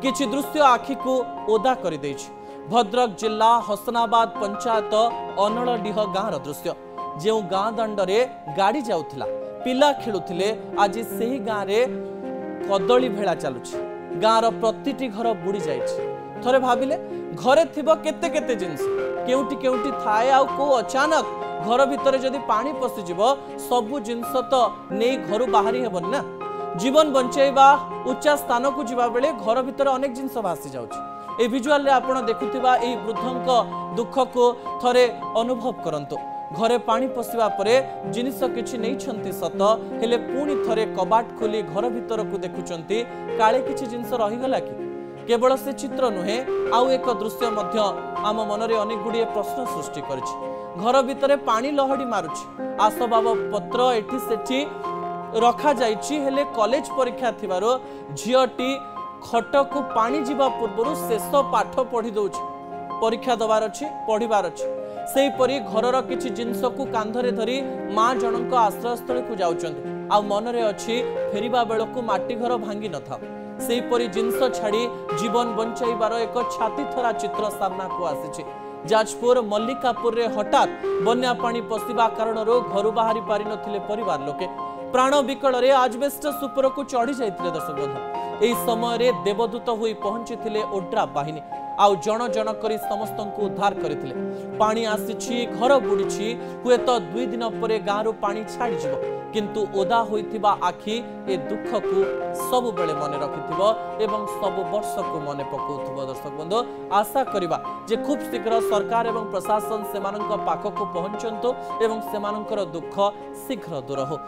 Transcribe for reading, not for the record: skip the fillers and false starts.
किछि दृश्य आखि को ओदा कर देछि। भद्रक जिला हसनाबाद पंचायत अनलडीह गाँव दृश्य जो गाँ दंडरे गाड़ी जाउथिला पिला खेलुथिले आज सेही गाँ रे कदली भेला चलुछि। गाँर प्रतिटी घर बुड़ी जाइछि। थरे भाबिले घरे थिबो केते केते जिंस केउटी केउटी थाए आ को अचानक घर भितर जदि पानी पशिजिब सबु जिनस तो नहीं घर बाहरी हेबन ना। जीवन बंचाइबा उच्चा स्थान को जिबा बेले घर भितर अनेक जिनस भासी जाउछि। ए विजुअल रे आपण देखुथिबा एई वृद्धंक दुख को थरे अनुभव करंतु। घरे पानी पशिबा परे जिनिस किछि नै छंती सत हेले पुणी थरे कबाट खोली घर भितर को देखुचंती काळे किछि जिनिस रहि गला कि। केवल से चित्र नुहे आउ एक दृश्य मध्य आम मनरे अनेक गुड़िए प्रश्न सृष्टि करिछि। घर भितर पानी लहड़ी मारुछि आसबाब पत्र एठी सेठी रखा जाइछि हेले कॉलेज परीक्षा थिबारो झियोटी खट को पानी जीवा पूर्व शेष पाठ पढ़ी दउछि। परीक्षा दबार अछि पढ़िबार अछि सेही परी घरर किछि जिंस को कांधरे धरी मां जनक आश्रयस्थल को जाउचंती आ मनरे अछि फेरिबा बेलकु माटी घर भांगी न था। सेही परी जिंस छाड़ी जीवन बंचाइबार एक छाती थरा चित्र सामना को आसिछि। जाजपुर मल्लिकापुर रे हठात बन्या पानी पशिबा कारणरो घर बाहरी पारि नथिले परिवार लोके। प्राण विकल रे आजबेस्टस ऊपर को चढ़ी जाइतिले दर्शक बंधु। एही समय रे देवदूत होई पहुंचीथिले ओड्राफ बाहिनी आउ जन जन करी समस्त को उद्धार करथिले। पानी आसीछि घर बुड़ीछि हुएत 2 दिन परे गाँरु पानी छाड़ी जिवो किंतु ओदा होइथिबा आखि ए दुख को सब बेले मने रखिथिबो एवं सब वर्ष को मने पकाउथिबो। दर्शक बंधु आशा करिबा जे खूब शीघ्र सरकार एवं प्रशासन सेमानक पाखक पहुंचंतो एवं सेमानकर दुख शीघ्र दूर हो।